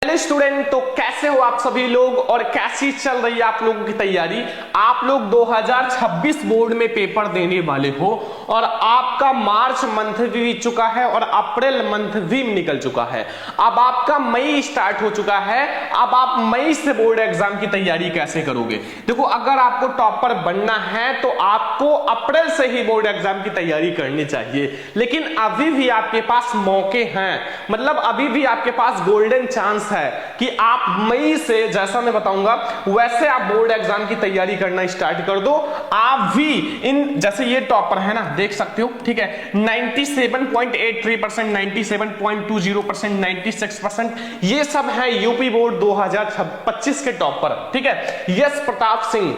Hello student, तो कैसे हो आप सभी लोग और कैसी चल रही है आप लोगों की तैयारी। आप लोग 2026 बोर्ड में पेपर देने वाले हो और आपका मार्च मंथ भी बीत चुका है और अप्रैल मंथ भी निकल चुका है। अब आपका मई स्टार्ट हो चुका है। अब आप मई से बोर्ड एग्जाम की तैयारी कैसे करोगे। देखो, अगर आपको टॉपर बनना है तो आपको अप्रैल से ही बोर्ड एग्जाम की तैयारी करनी चाहिए, लेकिन अभी भी आपके पास मौके हैं, मतलब अभी भी आपके पास गोल्डन चांस है कि आप मई से, जैसा मैं बताऊंगा वैसे आप बोर्ड एग्जाम की तैयारी करना स्टार्ट कर दो। आप भी इन, जैसे ये टॉपर है ना, देख सकते हो, ठीक है, 97.83%, 97.20%, 96%, ये सब है यूपी बोर्ड 2025 के टॉपर, ठीक है। यश प्रताप सिंह,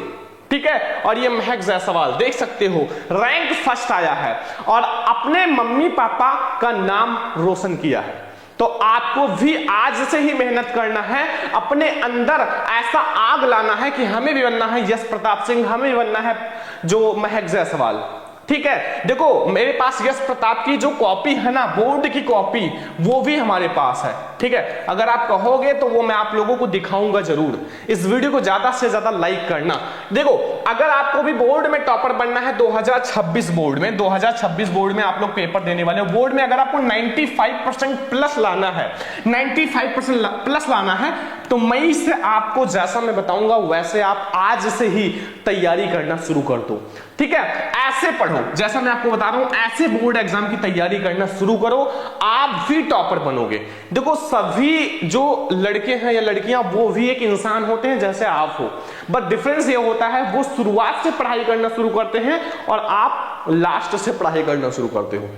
ठीक है, और ये महक जायसवाल, देख सकते हो रैंक फर्स्ट आया है और अपने मम्मी पापा का नाम रोशन किया है। तो आपको भी आज से ही मेहनत करना है, अपने अंदर ऐसा आग लाना है कि हमें भी बनना है यश प्रताप सिंह, हमें भी बनना है जो महक जायसवाल, ठीक है। देखो, मेरे पास यश प्रताप की जो कॉपी है ना, बोर्ड की कॉपी, वो भी हमारे पास है, ठीक है। अगर आप कहोगे तो वो मैं आप लोगों को दिखाऊंगा जरूर। इस वीडियो को ज्यादा से ज्यादा लाइक करना। देखो, अगर आपको भी बोर्ड में टॉपर बनना है 2026 बोर्ड में, 2026 बोर्ड में आप लोग पेपर देने वाले हो, बोर्ड में अगर आपको 95% प्लस लाना है, 95% प्लस लाना है, तो मई से आपको, जैसा मैं बताऊंगा वैसे आप आज से ही तैयारी करना शुरू कर दो, ठीक है। ऐसे पढ़ो, जैसा मैं आपको बता रहा हूं, ऐसे बोर्ड एग्जाम की तैयारी करना शुरू करो, आप भी टॉपर बनोगे। देखो, सभी जो लड़के हैं या लड़कियां, वो भी एक इंसान होते हैं जैसे आप हो, बट डिफरेंस ये होता है वो शुरुआत से पढ़ाई करना शुरू करते हैं और आप लास्ट से पढ़ाई करना शुरू करते हो।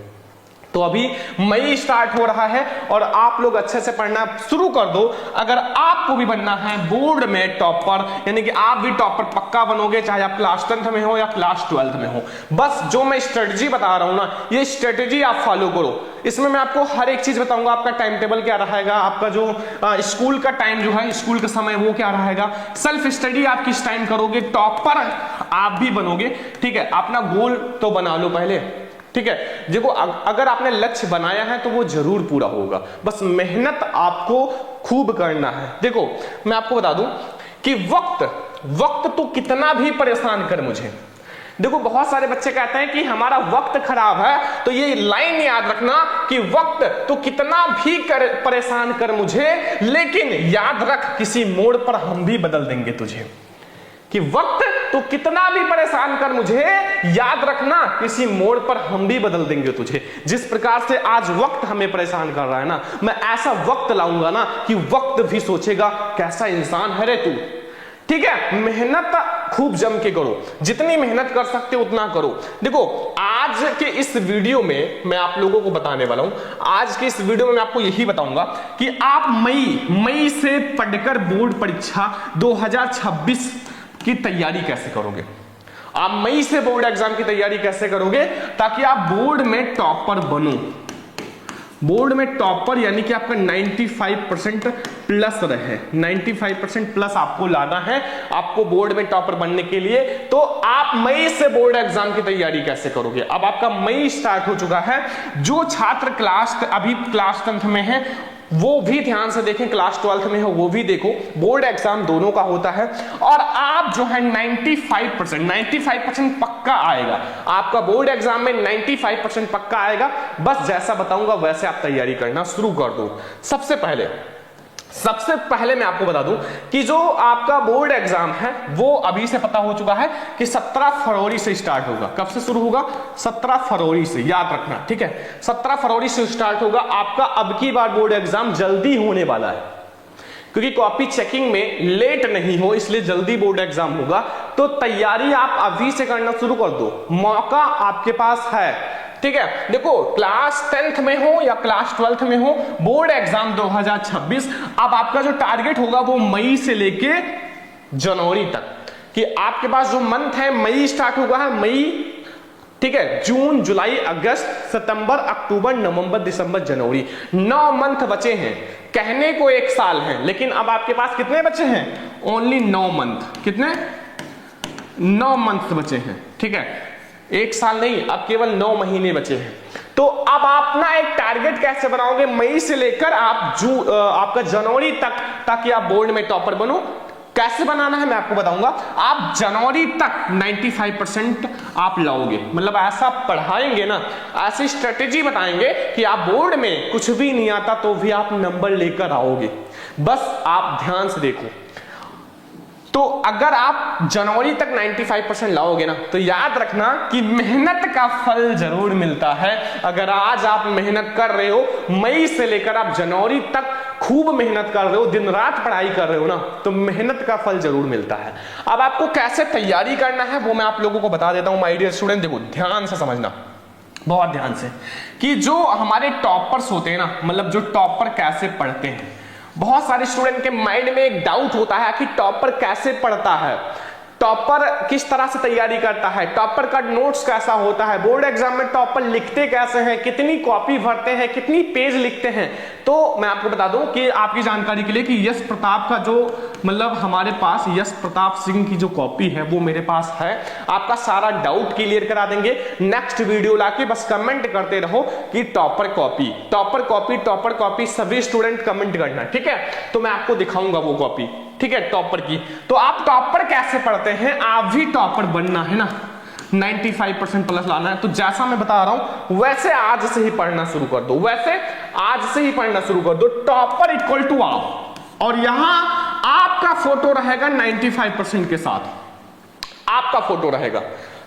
तो अभी मई स्टार्ट हो रहा है और आप लोग अच्छे से पढ़ना शुरू कर दो। अगर आपको भी बनना है बोर्ड में टॉपर, यानी कि आप भी टॉपर पक्का बनोगे, चाहे आप क्लास 10th में हो या क्लास 12th में हो। बस जो मैं स्ट्रेटजी बता रहा हूं ना, ये स्ट्रेटजी आप फॉलो करो। इसमें मैं आपको हर एक चीज बताऊंगा, आपका टाइम टेबल क्या रहेगा, आपका जो स्कूल का टाइम जो है, स्कूल का समय वो क्या रहेगा, सेल्फ स्टडी आप किस टाइम करोगे, टॉपर आप भी बनोगे, ठीक है। अपना गोल तो बना लो पहले, ठीक है। देखो, अगर आपने लक्ष्य बनाया है तो वो जरूर पूरा होगा, बस मेहनत आपको खूब करना है। देखो, मैं आपको बता दूं कि वक्त तो कितना भी परेशान कर मुझे। देखो, बहुत सारे बच्चे कहते हैं कि हमारा वक्त खराब है, तो ये लाइन याद रखना कि वक्त तो कितना भी परेशान कर मुझे, लेकिन याद रख किसी मोड़ पर हम भी बदल देंगे तुझे। कि वक्त तो कितना भी परेशान कर मुझे, याद रखना किसी मोड़ पर हम भी बदल देंगे तुझे। जिस प्रकार से आज वक्त हमें परेशान कर रहा है ना, मैं ऐसा वक्त लाऊंगा ना कि वक्त भी सोचेगा कैसा इंसान है रे तू, ठीक है। मेहनत खूब जम के करो, जितनी मेहनत कर सकते हो उतना करो। देखो, आज के इस वीडियो में मैं आप लोगों को बताने वाला हूं, आज के इस वीडियो में मैं आपको यही बताऊंगा कि आप मई से पढ़कर बोर्ड परीक्षा 2026 की तैयारी कैसे करोगे। आप मई से बोर्ड एग्जाम की तैयारी कैसे करोगे ताकि आप बोर्ड में टॉपर बनो। बोर्ड में टॉपर यानी कि आपका 95% प्लस रहे, 95% प्लस आपको लाना है आपको बोर्ड में टॉपर बनने के लिए। तो आप मई से बोर्ड एग्जाम की तैयारी कैसे करोगे। अब आपका मई स्टार्ट हो चुका है। जो छात्र अभी क्लास 10th में है वो भी ध्यान से देखें, क्लास 12th में हो वो भी देखो, बोर्ड एग्जाम दोनों का होता है। और आप जो है 95% पक्का आएगा, आपका बोर्ड एग्जाम में 95% पक्का आएगा। बस जैसा बताऊंगा वैसे आप तैयारी करना शुरू कर दो। सबसे पहले मैं आपको बता दूं कि जो आपका बोर्ड एग्जाम है वो अभी से पता हो चुका है कि 17 फरवरी से स्टार्ट होगा। कब से शुरू होगा? 17 फरवरी से, याद रखना, ठीक है। 17 फरवरी से स्टार्ट होगा आपका। अब की बार बोर्ड एग्जाम जल्दी होने वाला है क्योंकि कॉपी चेकिंग में लेट नहीं हो, इसलिए जल्दी बोर्ड एग्जाम होगा। तो तैयारी आप अभी से करना शुरू कर दो, मौका आपके पास है, ठीक है। देखो, क्लास 10th में हो या क्लास 12th में हो, बोर्ड एग्जाम 2026। अब आपका जो टारगेट होगा वो मई से लेके जनवरी तक, कि आपके पास जो मंथ है मई स्टार्ट होगा है, मई, ठीक है, जून, जुलाई, अगस्त, सितंबर, अक्टूबर, नवंबर, दिसंबर, जनवरी, 9 मंथ बचे हैं। कहने को 1 साल है, लेकिन अब आपके पास कितने बचे हैं? Only 9 month. कितने? 9 मंथ बचे हैं, ठीक है। 1 साल नहीं, अब केवल 9 महीने बचे हैं। तो अब आप ना एक टारगेट कैसे बनाओगे, मई से लेकर आप आपका जनवरी तक, ताकि आप बोर्ड में टॉपर बनो। कैसे बनाना है मैं आपको बताऊंगा। आप जनवरी तक 95% आप लाओगे, मतलब ऐसा पढ़ाएंगे ना, ऐसी स्ट्रेटेजी बताएंगे कि आप बोर्ड में कुछ भी नहीं आता तो भी आप नंबर लेकर आओगे। बस आप ध्यान से देखो। तो अगर आप जनवरी तक 95% लाओगे ना, तो याद रखना कि मेहनत का फल जरूर मिलता है। अगर आज आप मेहनत कर रहे हो, मई से लेकर आप जनवरी तक खूब मेहनत कर रहे हो, दिन रात पढ़ाई कर रहे हो ना, तो मेहनत का फल जरूर मिलता है। अब आपको कैसे तैयारी करना है वो मैं आप लोगों को बता देता हूं माय डियर स्टूडेंट। देखो ध्यान से समझना, बहुत ध्यान से, कि जो हमारे टॉपर्स होते हैं ना, मतलब जो टॉपर कैसे पढ़ते हैं। बहुत सारे स्टूडेंट के माइंड में एक डाउट होता है कि टॉपर कैसे पढ़ता है, टॉपर किस तरह से तैयारी करता है, टॉपर का नोट्स कैसा होता है, बोर्ड एग्जाम में टॉपर लिखते कैसे हैं, कितनी कॉपी भरते हैं, कितनी पेज लिखते हैं। तो मैं आपको बता दूं कि आपकी जानकारी के लिए कि यश प्रताप का जो, मतलब हमारे पास यश प्रताप सिंह की जो कॉपी है वो मेरे पास है। आपका सारा डाउट क्लियर करा देंगे। नेक्स्ट वीडियो लाके बस कमेंट करते रहो कि topper copy, topper copy, topper copy, सभी स्टूडेंट कमेंट करना, ठीक है। तो मैं आपको दिखाऊंगा वो कॉपी, ठीक है, टॉपर की। तो आप टॉपर कैसे पढ़ते हैं, आप भी टॉपर बनना है ना, 95% प्लस लाना है। तो जैसा मैं बता रहा हूं वैसे आज से ही पढ़ना शुरू कर दो, वैसे आज से ही पढ़ना शुरू कर दो। टॉपर इक्वल टू आप, और यहां आपका फोटो रहेगा 95% के साथ, आपका फोटो रहेगा,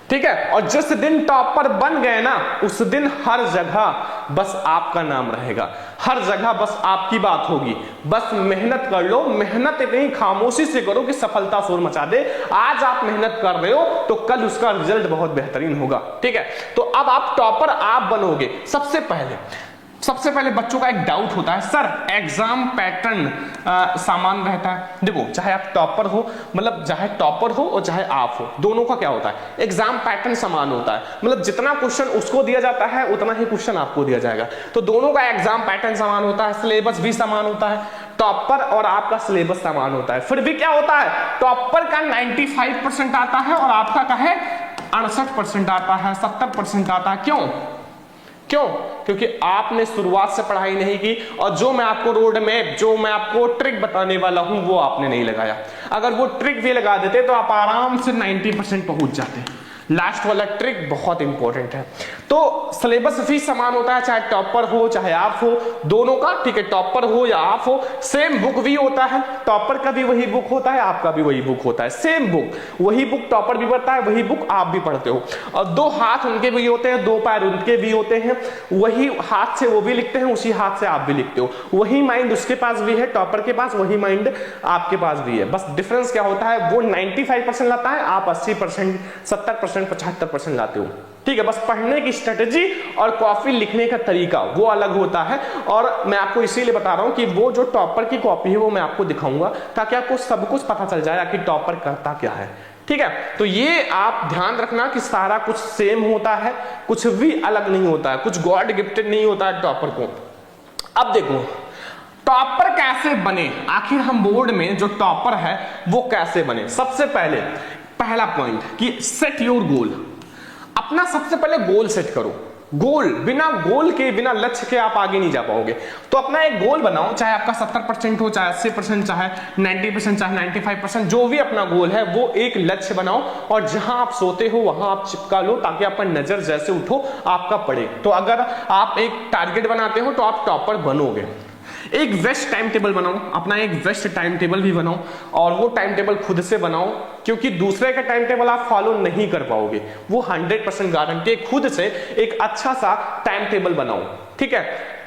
ठीक है। और जिस दिन टॉपर बन गए ना, उस दिन हर जगह बस आपका नाम रहेगा, हर जगह बस आपकी बात होगी। बस मेहनत कर लो, मेहनत इतनी खामोशी से करो कि सफलता शोर मचा दे। आज आप मेहनत कर रहे हो तो कल उसका रिजल्ट बहुत बेहतरीन होगा, ठीक है। तो अब आप टॉपर आप बनोगे। सबसे पहले बच्चों का एक डाउट होता है, सर एग्जाम पैटर्न समान रहता है। देखो, चाहे आप टॉपर हो, मतलब चाहे टॉपर हो और चाहे आप हो, दोनों का क्या होता है, एग्जाम पैटर्न समान होता है। मतलब जितना क्वेश्चन उसको दिया जाता है उतना ही क्वेश्चन आपको दिया जाएगा। तो दोनों का एग्जाम पैटर्न समान होता है, सिलेबस भी समान होता है, टॉपर और आपका सिलेबस समान होता है। फिर भी क्या होता है, टॉपर का 95% आता है और आपका क्या है 68% आता है, 70% आता है। क्यों? क्योंकि आपने शुरुआत से पढ़ाई नहीं की, और जो मैं आपको रोड मैप, जो मैं आपको ट्रिक बताने वाला हूं वो आपने नहीं लगाया। अगर वो ट्रिक भी लगा देते तो आप आराम से 90% पहुंच जाते। लास्ट वाला ट्रिक बहुत इंपॉर्टेंट है। तो सिलेबस भी समान होता है, चाहे टॉपर हो चाहे आप हो, दोनों का, ठीक है। टॉपर हो या आप हो, सेम बुक भी होता है, टॉपर का भी वही बुक होता है, आपका भी वही बुक होता है, सेम बुक, वही बुक टॉपर भी पढ़ता है, वही बुक आप भी पढ़ते हो। और दो हाथ उनके भी होते हैं, दो पैर उनके भी होते हैं, वही हाथ से वो भी लिखते हैं, उसी हाथ से आप भी लिखते हो। वही माइंड उसके पास भी है, टॉपर के पास, वही माइंड आपके पास भी है। बस डिफरेंस क्या होता है, वो 95% लाता है, आप 80%, 70%, 75% लाते हो, ठीक है। बस पढ़ने की स्ट्रेटेजी और कॉपी लिखने का तरीका वो अलग होता है। और मैं आपको इसीलिए बता रहा हूं कि वो जो टॉपर की कॉपी है वो मैं आपको दिखाऊंगा, ताकि आपको सब कुछ पता चल जाए कि टॉपर करता क्या है, ठीक है। तो ये आप ध्यान रखना कि सारा कुछ सेम होता है, कुछ भी अलग नहीं होता है, कुछ गॉड गिफ्टेड नहीं होता है टॉपर को। अब देखो टॉपर कैसे बने, आखिर हम बोर्ड में जो टॉपर है वो कैसे बने। सबसे पहला पॉइंट कि सेट योर गोल। अपना सबसे पहले गोल सेट करो। गोल, बिना गोल के, बिना लक्ष्य के आप आगे नहीं जा पाओगे। तो अपना एक गोल बनाओ, चाहे आपका 70% हो, चाहे 80%, चाहे 90%, चाहे 95%, जो भी अपना गोल है वो एक लक्ष्य बनाओ, और जहां आप सोते हो वहां आप चिपका लो, ताकि आपका नजर जैसे उठो आपका पड़े। तो अगर आप एक टारगेट बनाते हो तो आप टॉपर बनोगे। एक बेस्ट टाइम टेबल बनाओ, अपना एक बेस्ट टाइम टेबल भी बनाओ, और वो टाइम टेबल खुद से बनाओ, क्योंकि दूसरे का टाइम टेबल आप फॉलो नहीं कर पाओगे। वो 100% गारंटी, खुद से एक अच्छा सा टाइम टेबल बनाओ, ठीक है।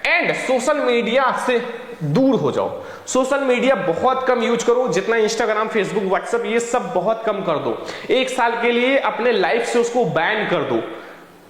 एंड सोशल मीडिया से दूर हो जाओ। सोशल मीडिया बहुत कम यूज करो, जितना इंस्टाग्राम, फेसबुक, व्हाट्सएप ये सब बहुत कम कर दो। एक साल के लिए अपने लाइफ से उसको बैन कर दो,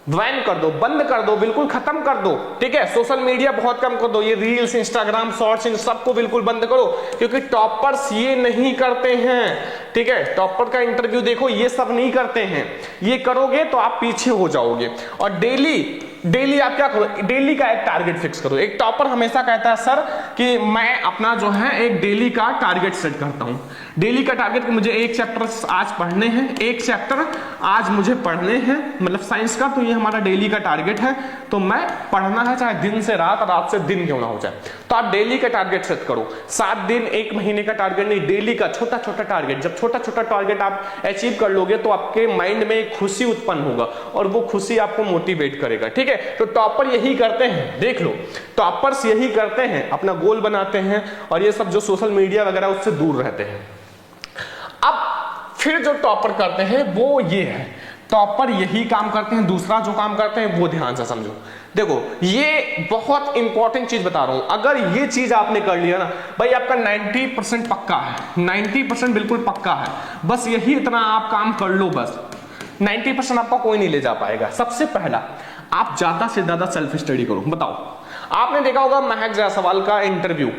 बंद कर दो, बिल्कुल खत्म कर दो, ठीक है। सोशल मीडिया बहुत कम कर दो, ये रील्स, इंस्टाग्राम, शॉर्ट्स, इन सबको बिल्कुल बंद करो, क्योंकि टॉपर्स ये नहीं करते हैं, ठीक है। टॉपर का इंटरव्यू देखो, ये सब नहीं करते हैं। ये करोगे तो आप पीछे हो जाओगे। और डेली डेली आप क्या करो, डेली का एक टारगेट फिक्स करो। एक टॉपर हमेशा कहता है सर कि मैं अपना जो है एक डेली का टारगेट सेट करता हूं। डेली का टारगेट कि मुझे एक चैप्टर आज पढ़ने हैं, एक चैप्टर आज मुझे पढ़ने हैं, मतलब साइंस का, तो ये हमारा डेली का टारगेट है। तो मैं पढ़ना है चाहे दिन से रात, रात से दिन क्यों ना हो जाए। तो आप डेली का टारगेट सेट करो, 7 दिन, 1 महीने का टारगेट नहीं, डेली का छोटा छोटा टारगेट। जब छोटा छोटा टारगेट आप अचीव कर लोगे तो आपके माइंड में एक खुशी उत्पन्न होगा और वो खुशी आपको मोटिवेट करेगा। ठीक है, तो टॉपर यही करते हैं, देख लो, टॉपर्स यही करते हैं, अपना गोल बनाते हैं और ये सब जो सोशल मीडिया वगैरह उससे दूर रहते हैं। अब फिर जो टॉपर करते हैं वो ये है, टॉपर यही काम करते हैं। दूसरा जो काम करते हैं वो ध्यान से समझो। देखो ये बहुत इंपॉर्टेंट चीज बता रहा हूं, अगर ये चीज आपने कर लिया ना भाई, आपका 90% पक्का है, 90% बिल्कुल पक्का है। बस यही इतना आप काम कर लो, बस 90% आपका कोई नहीं ले जा पाएगा। सबसे पहला, आप ज्यादा से ज्यादा सेल्फ स्टडी करो। बताओ, आपने देखा होगा महक जायसवाल का इंटरव्यू,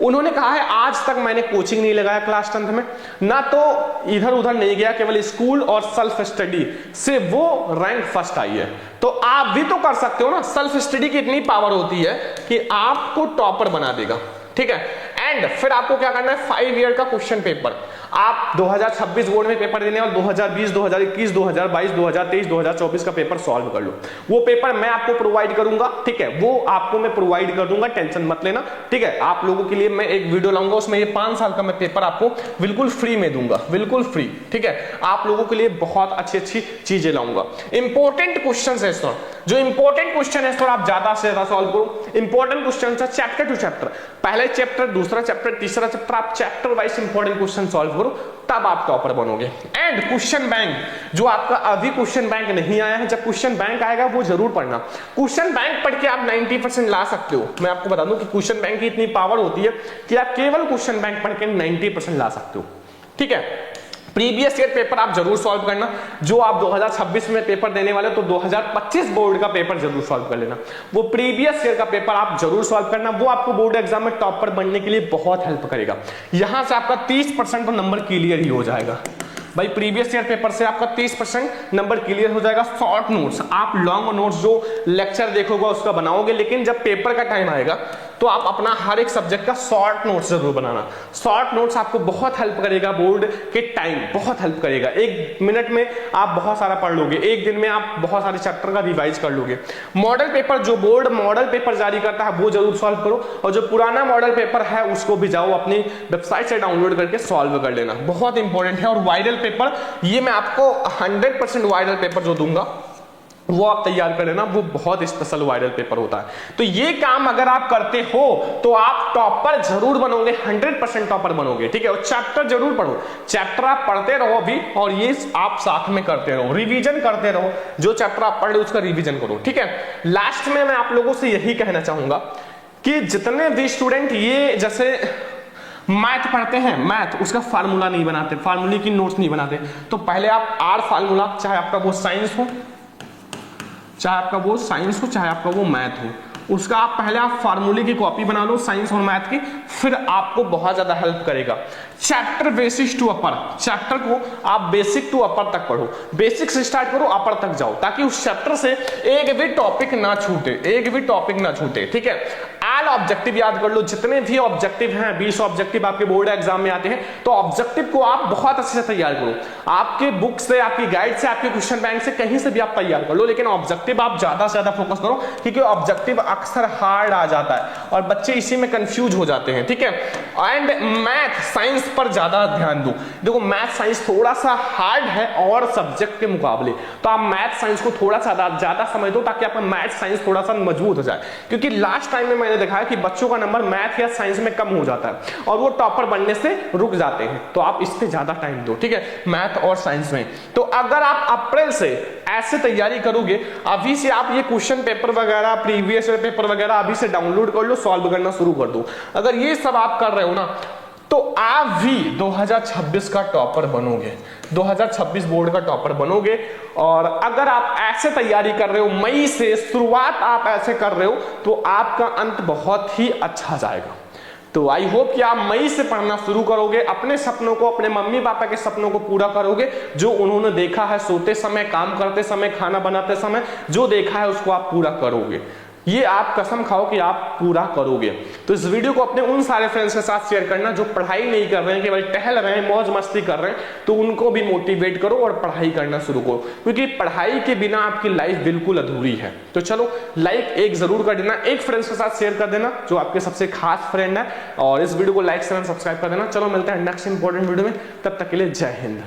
उन्होंने कहा है आज तक मैंने कोचिंग नहीं लगाया क्लास 10th में, ना तो इधर उधर नहीं गया, केवल स्कूल और सेल्फ स्टडी से वो रैंक फर्स्ट आई है। तो आप भी तो कर सकते हो ना। सेल्फ स्टडी की इतनी पावर होती है कि आपको टॉपर बना देगा। ठीक है, एंड फिर आपको क्या करना है, 5 ईयर का क्वेश्चन पेपर आप 2026 बोर्ड में पेपर देने और 2020, 2021, 2022, 2023, 2024 का पेपर सॉल्व कर लो। वो पेपर मैं आपको प्रोवाइड करूंगा। ठीक है, वो आपको मैं प्रोवाइड कर दूंगा, टेंशन मत लेना। ठीक है, आप लोगों के लिए मैं एक वीडियो लाऊंगा, उसमें ये 5 साल का मैं पेपर आपको बिल्कुल फ्री में दूंगा, बिल्कुल फ्री। ठीक है, आप लोगों के लिए बहुत अच्छी अच्छी चीजें लाऊंगा। इंपॉर्टेंट क्वेश्चन है सर, जो इंपॉर्टेंट क्वेश्चन है सर आप ज्यादा से ज्यादा सॉल्व करो। इंपॉर्टेंट क्वेश्चन है चैप्टर टू चैप्टर, पहले चैप्टर, दूसरा चैप्टर, तीसरा चैप्टर, आप chapter wise important question solve करो, तब आप टॉपर बनोगे। एंड क्वेश्चन बैंक, जो आपका अभी क्वेश्चन बैंक नहीं आया है, जब क्वेश्चन बैंक आएगा वो जरूर पढ़ना। क्वेश्चन बैंक पढ़ के आप 90% ला सकते हो। मैं आपको बता दूं कि क्वेश्चन बैंक की इतनी पावर होती है कि आप केवल क्वेश्चन बैंक पढ़ के 90% ला सकते हो। ठीक है, प्रीवियस ईयर पेपर आप जरूर सॉल्व करना। जो आप 2026 में पेपर देने वाले तो 2025 बोर्ड का पेपर जरूर सॉल्व कर लेना। वो प्रीवियस ईयर का पेपर आप जरूर सॉल्व करना, वो आपको बोर्ड एग्जाम में टॉपर बनने के लिए बहुत हेल्प करेगा। यहां से आपका 30% तो नंबर क्लियर ही हो जाएगा भाई। प्रीवियस ईयर पेपर से आपका 30% नंबर क्लियर हो जाएगा। शॉर्ट नोट्स, आप लॉन्ग नोट्स जो लेक्चर देखोगे उसका बनाओगे, लेकिन जब पेपर का टाइम आएगा तो आप अपना हर एक सब्जेक्ट का शॉर्ट नोट्स जरूर बनाना। शॉर्ट नोट्स आपको बहुत हेल्प करेगा, बोर्ड के टाइम बहुत हेल्प करेगा। 1 मिनट में आप बहुत सारा पढ़ लोगे, 1 दिन में आप बहुत सारे चैप्टर का रिवाइज कर लोगे। मॉडल पेपर, जो बोर्ड मॉडल पेपर जारी करता है वो जरूर सॉल्व करो, और जो पुराना मॉडल पेपर है उसको भी जाओ अपनी वेबसाइट से डाउनलोड करके सॉल्व कर लेना, बहुत इंपॉर्टेंट है। और वायरल पेपर, ये मैं आपको 100% वायरल पेपर जो दूंगा वो आप तैयार कर लेना, वो बहुत स्पेशल वायरल पेपर होता है। तो ये काम अगर आप करते हो तो आप टॉपर जरूर बनोगे, 100% टॉपर बनोगे। ठीक है, और चैप्टर जरूर पढ़ो, चैप्टर आप पढ़ते रहो अभी, और ये आप साथ में करते रहो, रिवीजन करते रहो। जो चैप्टर आप पढ़ रहे हो उसका रिवीजन करो। ठीक है, लास्ट में मैं आप लोगों से यही कहना चाहूंगा कि जितने भी स्टूडेंट ये जैसे मैथ पढ़ते हैं, मैथ उसका फार्मूला नहीं बनाते, फार्मूले की नोट्स नहीं बनाते, तो पहले आप आर फार्मूला, चाहे आपका वो साइंस हो, चाहे आपका वो साइंस हो, चाहे आपका वो मैथ हो, उसका आप पहले आप फार्मूले की कॉपी बना लो साइंस और मैथ की, फिर आपको बहुत ज्यादा हेल्प करेगा। Chapter basic to upper, chapter को आप बेसिक टू अपर तक पढ़ो, बेसिक से स्टार्ट करो अपर तक जाओ, ताकि उस चैप्टर से एक भी टॉपिक ना छूटे, एक भी टॉपिक ना छूटे। ठीक है, ऑल ऑब्जेक्टिव याद कर लो, जितने भी ऑब्जेक्टिव हैं, 20 ऑब्जेक्टिव आपके बोर्ड एग्जाम में आते हैं, तो ऑब्जेक्टिव को आप बहुत अच्छे से तैयार करो। आपके बुक से, आपकी गाइड से, आपके क्वेश्चन बैंक से, कहीं से भी आप तैयार कर लो, लेकिन ऑब्जेक्टिव आप ज्यादा से ज्यादा फोकस करो, क्योंकि ऑब्जेक्टिव अक्सर हार्ड आ जाता है और बच्चे इसी में कंफ्यूज हो जाते हैं। ठीक है, एंड मैथ साइंस पर ज्यादा ध्यान दो। देखो मैथ साइंस थोड़ा सा हार्ड है और सब्जेक्ट के मुकाबले, तो आप मैथ साइंस को थोड़ा सा ज्यादा समझ दो, ताकि आपका मैथ साइंस थोड़ा सा मजबूत हो जाए। क्योंकि लास्ट टाइम में मैंने देखा है कि बच्चों का नंबर मैथ या साइंस में कम हो जाता है और वो टॉपर बनने से रुक जाते हैं, तो आप इस पे ज्यादा टाइम दो। ठीक है, मैथ और साइंस में। तो अगर आप अप्रैल से ऐसे तैयारी करोगे, अभी से आप ये क्वेश्चन पेपर वगैरह, प्रीवियस पेपर वगैरह अभी से डाउनलोड कर लो, सॉल्व करना शुरू कर दो। अगर ये सब आप कर रहे हो ना, तो आप भी 2026 का टॉपर बनोगे, 2026 बोर्ड का टॉपर बनोगे। और अगर आप ऐसे तैयारी कर रहे हो, मई से शुरुआत आप ऐसे कर रहे हो, तो आपका अंत बहुत ही अच्छा जाएगा। तो आई होप कि आप मई से पढ़ना शुरू करोगे, अपने सपनों को, अपने मम्मी पापा के सपनों को पूरा करोगे, जो उन्होंने देखा है सोते समय, काम करते समय, खाना बनाते समय, जो देखा है उसको आप पूरा करोगे। ये आप कसम खाओ कि आप पूरा करोगे। तो इस वीडियो को अपने उन सारे फ्रेंड्स के साथ शेयर करना जो पढ़ाई नहीं कर रहे हैं, केवल टहल रहे हैं, मौज मस्ती कर रहे हैं, तो उनको भी मोटिवेट करो और पढ़ाई करना शुरू करो, क्योंकि पढ़ाई के बिना आपकी लाइफ बिल्कुल अधूरी है। तो चलो लाइक एक जरूर कर देना, एक फ्रेंड्स के साथ शेयर कर देना जो आपके सबसे खास फ्रेंड है, और इस वीडियो को लाइक शेयर सब्सक्राइब कर देना। चलो मिलते हैं नेक्स्ट इंपॉर्टेंट वीडियो में, तब तक के लिए जय हिंद।